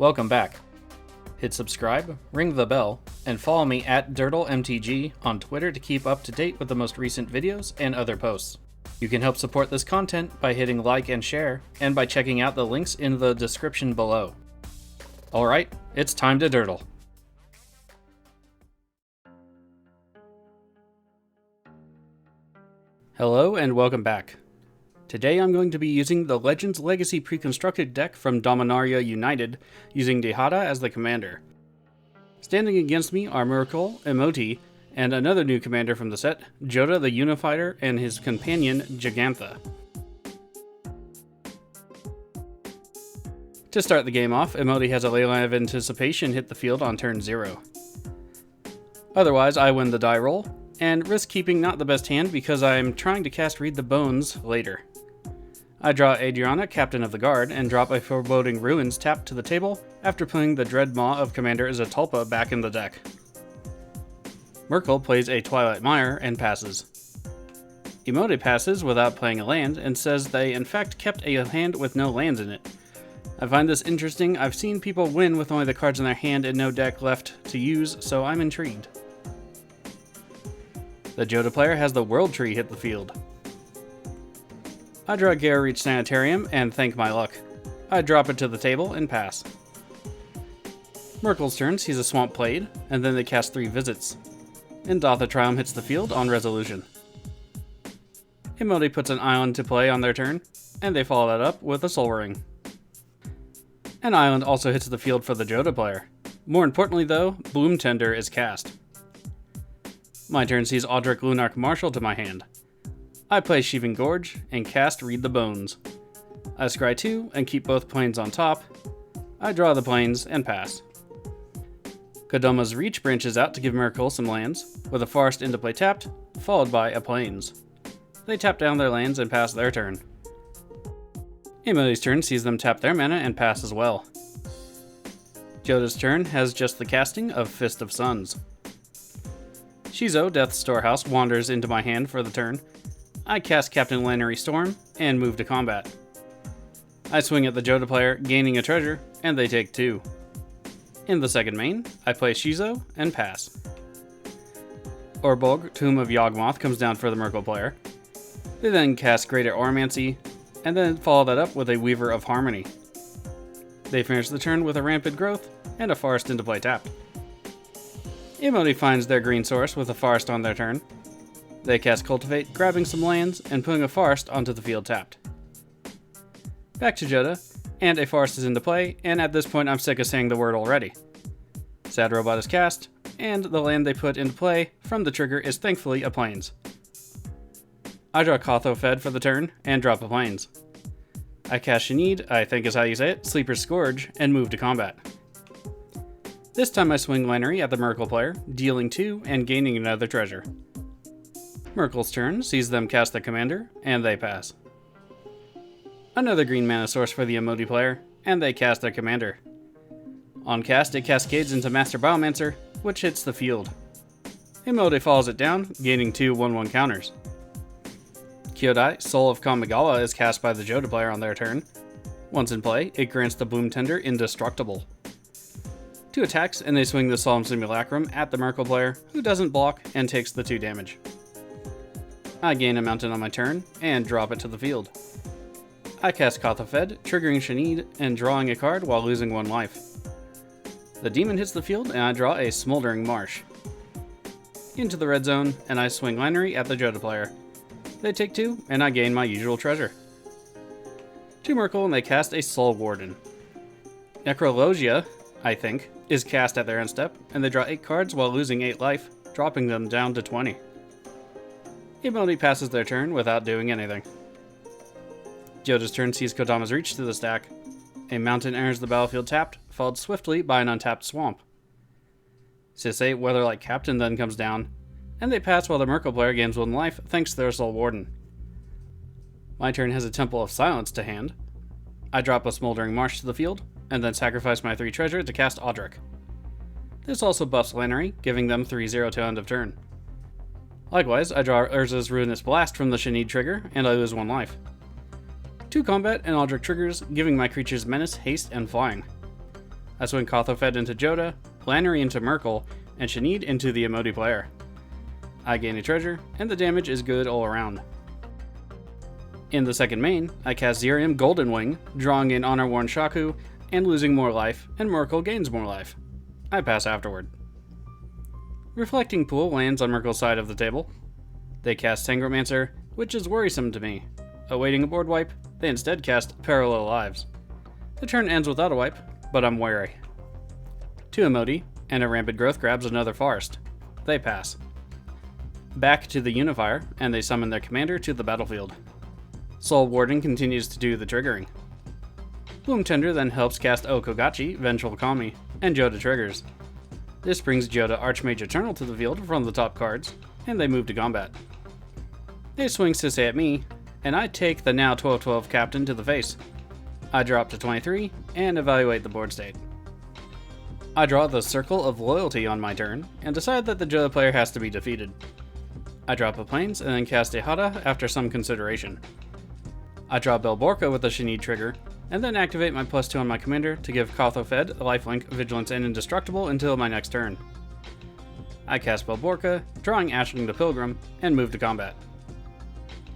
Welcome back. Hit subscribe, ring the bell, and follow me at DirtleMTG on Twitter to keep up to date with the most recent videos and other posts. You can help support this content by hitting like and share, and by checking out the links in the description below. Alright, it's time to dirtle. Hello and welcome back. Today I'm going to be using the Legends Legacy Preconstructed deck from Dominaria United, using Dihada as the commander. Standing against me are Myrkul, Imoti, and another new commander from the set, Jodah the Unifier and his companion Jegantha. To start the game off, Imoti has a Leyline of Anticipation hit the field on turn 0. Otherwise, I win the die roll, and risk keeping not the best hand because I am trying to cast Read the Bones later. I draw Adriana, Captain of the Guard, and drop a Foreboding Ruins tapped to the table after putting the Dread Maw of Commander Izatulpa back in the deck. Myrkul plays a Twilight Mire and passes. Imoti passes without playing a land and says they in fact kept a hand with no lands in it. I find this interesting. I've seen people win with only the cards in their hand and no deck left to use, so I'm intrigued. The Jodah player has the World Tree hit the field. I draw Gare Reach Sanitarium and thank my luck. I drop it to the table and pass. Myrkul's turn sees a Swamp played, and then they cast 3 visits. Indotha Triumph hits the field on resolution. Imoti puts an island to play on their turn, and they follow that up with a Soul Ring. An island also hits the field for the Jodah player. More importantly though, Bloom Tender is cast. My turn sees Audric Lunarch Marshal to my hand. I play Sheeving Gorge and cast Read the Bones. I scry 2 and keep both planes on top. I draw the planes and pass. Kodoma's Reach branches out to give Myrkul some lands, with a Forest into play tapped, followed by a Plains. They tap down their lands and pass their turn. Imoti's turn sees them tap their mana and pass as well. Jodah's turn has just the casting of Fist of Suns. Shizo, Death's Storehouse, wanders into my hand for the turn. I cast Captain Lannery Storm and move to combat. I swing at the Jodah player, gaining a treasure, and they take 2. In the second main, I play Shizo and pass. Orbolg, Tomb of Yawgmoth, comes down for the Myrkul player. They then cast Greater Oromancy, and then follow that up with a Weaver of Harmony. They finish the turn with a Rampant Growth and a Forest into play tapped. Imoti finds their green source with a Forest on their turn. They cast Cultivate, grabbing some lands and putting a Forest onto the field tapped. Back to Jodah, and a Forest is into play, and at this point I'm sick of saying the word already. Sad Robot is cast, and the land they put into play from the trigger is thankfully a Plains. I draw Kothofed for the turn, and drop a Plains. I cast Shanid, I think is how you say it, Sleeper's Scourge, and move to combat. This time I swing Lannery at the Myrkul player, dealing 2 and gaining another treasure. Myrkul's turn sees them cast their commander, and they pass. Another green mana source for the Imoti player, and they cast their commander. On cast, it cascades into Master Biomancer, which hits the field. Imoti follows it down, gaining 2 1/1 counters. Kyodai, Soul of Kamigawa, is cast by the Jodah player on their turn. Once in play, it grants the Bloom Tender Indestructible. 2 attacks, and they swing the Solemn Simulacrum at the Myrkul player, who doesn't block and takes the 2 damage. I gain a mountain on my turn, and drop it to the field. I cast Kothofed, triggering Shanid and drawing a card while losing 1 life. The demon hits the field, and I draw a Smoldering Marsh. Into the red zone, and I swing Lannery at the Jodah player. They take 2, and I gain my usual treasure. 2 Myrkul, and they cast a Soul Warden. Necrologia, I think, is cast at their end step, and they draw 8 cards while losing 8 life, dropping them down to 20. Imoti passes their turn without doing anything. Jodah's turn sees Kodoma's Reach to the stack. A mountain enters the battlefield tapped, followed swiftly by an untapped swamp. Sisay, Weatherlight Captain, then comes down, and they pass while the Myrkul player gains 1 life thanks to their Soul Warden. My turn has a Temple of Silence to hand. I drop a Smoldering Marsh to the field, and then sacrifice my 3 treasure to cast Audric. This also buffs Lannery, giving them 3/0 to end of turn. Likewise, I draw Urza's Ruinous Blast from the Shanid trigger, and I lose 1 life. 2 combat and Audric triggers, giving my creatures Menace, Haste, and Flying. I swing Kothofed into Jodah, Lannery into Myrkul, and Shanid into the Imoti player. I gain a treasure, and the damage is good all around. In the second main, I cast Zirium Golden Wing, drawing in Honor Worn Shaku, and losing more life, and Myrkul gains more life. I pass afterward. Reflecting Pool lands on Myrkul's side of the table. They cast Sangromancer, which is worrisome to me. Awaiting a board wipe, they instead cast Parallel Lives. The turn ends without a wipe, but I'm wary. 2 Imoti, and a Rampant Growth grabs another forest. They pass. Back to the Unifier, and they summon their commander to the battlefield. Soul Warden continues to do the triggering. Womb Tender then helps cast Okogachi, Vengeful Kami, and Jodah triggers. This brings Jodah Archmage Eternal to the field from the top cards, and they move to combat. They swing Sisei at me, and I take the now 12/12 captain to the face. I drop to 23, and evaluate the board state. I draw the Circle of Loyalty on my turn, and decide that the Jodah player has to be defeated. I drop a Plains, and then cast Dihada after some consideration. I draw Belborka with the Shanid trigger, and then activate my +2 on my commander to give Kothofed lifelink, vigilance, and indestructible until my next turn. I cast Belborka, drawing Ashling the Pilgrim, and move to combat.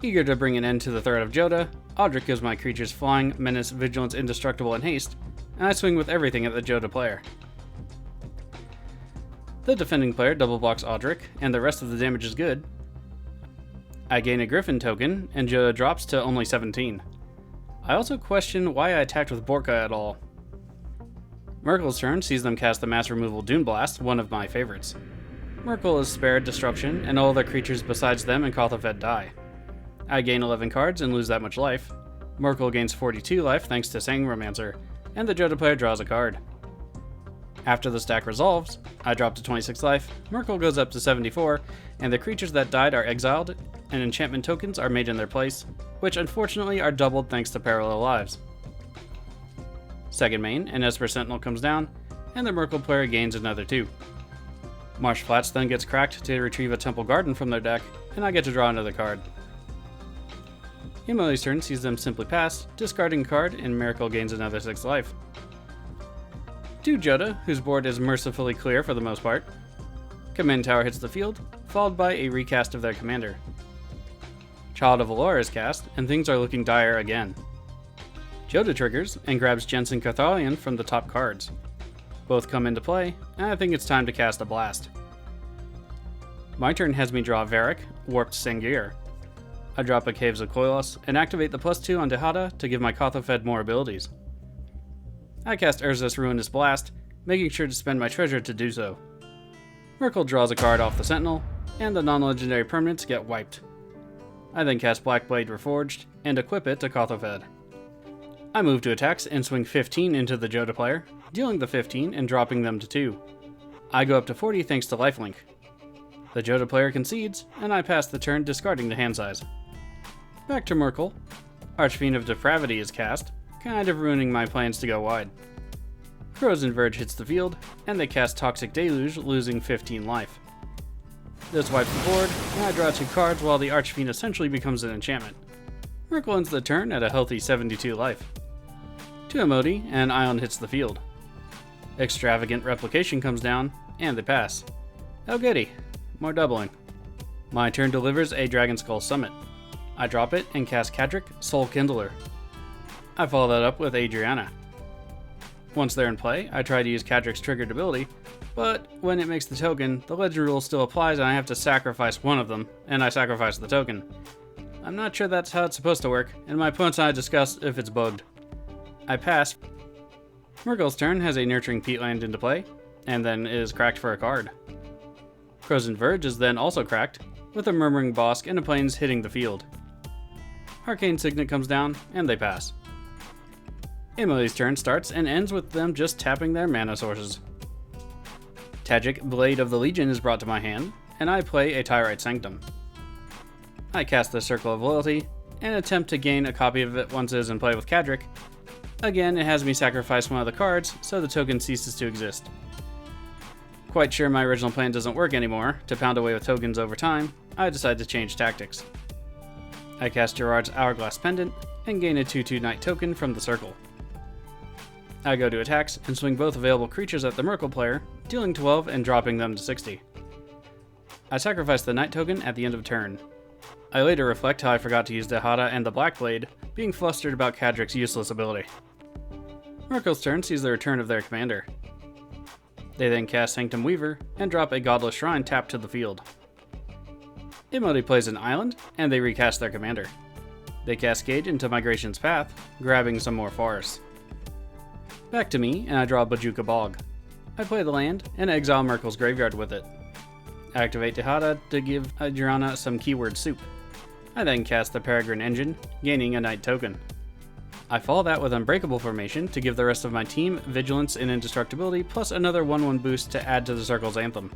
Eager to bring an end to the threat of Jodah, Audric gives my creatures Flying, Menace, Vigilance, Indestructible, and Haste, and I swing with everything at the Jodah player. The defending player double blocks Audric, and the rest of the damage is good. I gain a Griffin token, and Jodah drops to only 17. I also question why I attacked with Borka at all. Myrkul's turn sees them cast the Mass Removal Dune Blast, one of my favorites. Myrkul is spared destruction, and all other creatures besides them and Kothofed die. I gain 11 cards and lose that much life. Myrkul gains 42 life thanks to Sangromancer, and the Jodah player draws a card. After the stack resolves, I drop to 26 life, Myrkul goes up to 74, and the creatures that died are exiled, and enchantment tokens are made in their place, which unfortunately are doubled thanks to Parallel Lives. Second main, an Esper Sentinel comes down, and the Myrkul player gains another 2. Marsh Flats then gets cracked to retrieve a Temple Garden from their deck, and I get to draw another card. Imoti's turn sees them simply pass, discarding a card, and Myrkul gains another 6 life. 2 Jodah, whose board is mercifully clear for the most part. Command Tower hits the field, followed by a recast of their commander. Child of Allure is cast, and things are looking dire again. Jodah triggers and grabs Jensen Cathalion from the top cards. Both come into play, and I think it's time to cast a blast. My turn has me draw Varric, Warped Sangir. I drop a Caves of Koilos and activate the +2 on Dihada to give my Kothofed more abilities. I cast Urza's Ruinous Blast, making sure to spend my treasure to do so. Myrkul draws a card off the Sentinel, and the non-legendary permanents get wiped. I then cast Blackblade Reforged and equip it to Kothofed. I move to attacks and swing 15 into the Jodah player, dealing the 15 and dropping them to 2. I go up to 40 thanks to lifelink. The Jodah player concedes, and I pass the turn discarding the hand size. Back to Myrkul. Archfiend of Depravity is cast, kind of ruining my plans to go wide. Frozen Verge hits the field, and they cast Toxic Deluge, losing 15 life. This wipes the board, and I draw 2 cards while the Archfiend essentially becomes an enchantment. Myrkul ends the turn at a healthy 72 life. 2 Imoti, and Island hits the field. Extravagant Replication comes down, and they pass. Oh goody, more doubling. My turn delivers a Dragon Skull Summit. I drop it and cast Kadric, Soul Kindler. I follow that up with Adriana. Once they're in play, I try to use Kadric's triggered ability, but when it makes the token, the legend rule still applies and I have to sacrifice one of them, and I sacrifice the token. I'm not sure that's how it's supposed to work, and my opponents and I discuss if it's bugged. I pass. Myrkul's turn has a Nurturing Peatland into play, and then is cracked for a card. Frozen Verge is then also cracked, with a Murmuring Bosk and a Plains hitting the field. Arcane Signet comes down, and they pass. Emily's turn starts and ends with them just tapping their mana sources. Tajic, Blade of the Legion is brought to my hand, and I play a Tyrite Sanctum. I cast the Circle of Loyalty, and attempt to gain a copy of it once it is in play with Kadric. Again, it has me sacrifice one of the cards, so the token ceases to exist. Quite sure my original plan doesn't work anymore, to pound away with tokens over time, I decide to change tactics. I cast Gerard's Hourglass Pendant, and gain a 2/2 Knight token from the circle. I go to attacks and swing both available creatures at the Myrkul player, dealing 12 and dropping them to 60. I sacrifice the Knight token at the end of turn. I later reflect how I forgot to use Dihada and the Blackblade, being flustered about Kadric's useless ability. Myrkul's turn sees the return of their commander. They then cast Sanctum Weaver and drop a Godless Shrine tapped to the field. Imoti plays an island, and they recast their commander. They cascade into Migration's Path, grabbing some more forests. Back to me, and I draw Bojuka Bog. I play the land, and exile Myrkul's graveyard with it. I activate Dihada to give Adriana some keyword soup. I then cast the Peregrine Engine, gaining a Knight token. I follow that with Unbreakable Formation to give the rest of my team Vigilance and Indestructibility plus another 1/1 boost to add to the Circle's Anthem.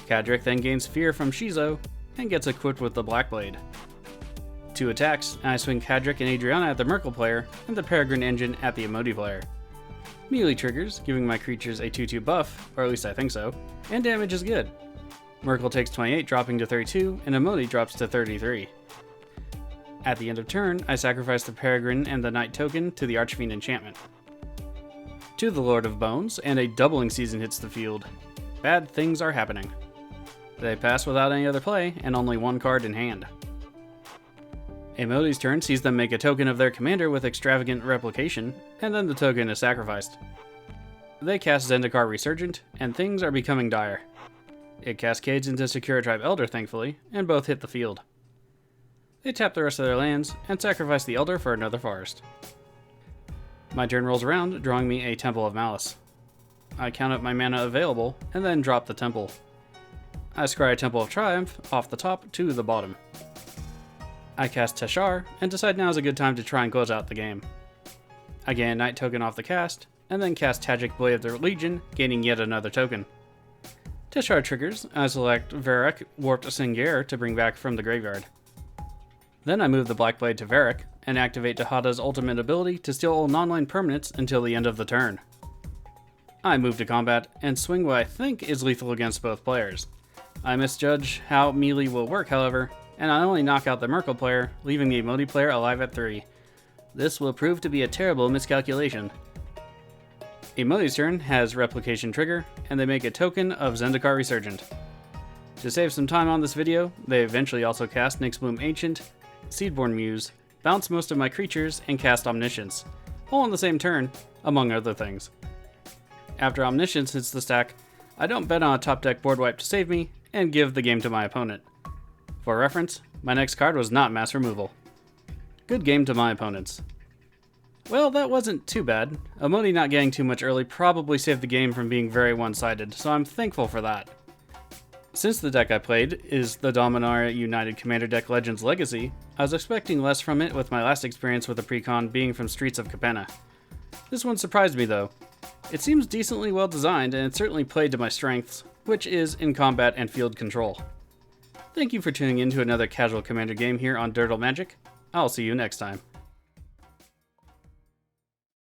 Kadric then gains Fear from Shizo, and gets equipped with the Blackblade. 2 attacks, and I swing Kadric and Adriana at the Myrkul player, and the Peregrine Engine at the Imoti player. Melee triggers, giving my creatures a 2/2 buff, or at least I think so, and damage is good. Myrkul takes 28, dropping to 32, and Imoti drops to 33. At the end of turn, I sacrifice the Peregrine and the Knight token to the Archfiend enchantment. To the Lord of Bones, and a Doubling Season hits the field. Bad things are happening. They pass without any other play, and only 1 card in hand. Imoti's turn sees them make a token of their commander with Extravagant Replication, and then the token is sacrificed. They cast Zendikar Resurgent, and things are becoming dire. It cascades into Secura Tribe Elder, thankfully, and both hit the field. They tap the rest of their lands, and sacrifice the Elder for another forest. My turn rolls around, drawing me a Temple of Malice. I count up my mana available, and then drop the temple. I scry a Temple of Triumph off the top to the bottom. I cast Teshar, and decide now is a good time to try and close out the game. I gain a Knight token off the cast, and then cast Tajic Blade of the Legion, gaining yet another token. Teshar triggers, I select Varek Warped Singir to bring back from the graveyard. Then I move the Blackblade to Varek, and activate Dihada's ultimate ability to steal all non-land permanents until the end of the turn. I move to combat, and swing what I think is lethal against both players. I misjudge how melee will work, however, and I only knock out the Myrkul player, leaving the Imoti player alive at 3. This will prove to be a terrible miscalculation. Imoti's turn has Replication trigger, and they make a token of Zendikar Resurgent. To save some time on this video, they eventually also cast Nyxbloom Ancient, Seedborn Muse, bounce most of my creatures, and cast Omniscience, all on the same turn, among other things. After Omniscience hits the stack, I don't bet on a top deck board wipe to save me, and give the game to my opponent. For reference, my next card was not mass removal. Good game to my opponents. Well, that wasn't too bad. Imoti not getting too much early probably saved the game from being very one-sided, so I'm thankful for that. Since the deck I played is the Dominaria United Commander deck Legends Legacy, I was expecting less from it with my last experience with the Precon being from Streets of Capenna. This one surprised me though. It seems decently well designed and it certainly played to my strengths, which is in combat and field control. Thank you for tuning in to another casual Commander game here on Dirtle Magic. I'll see you next time.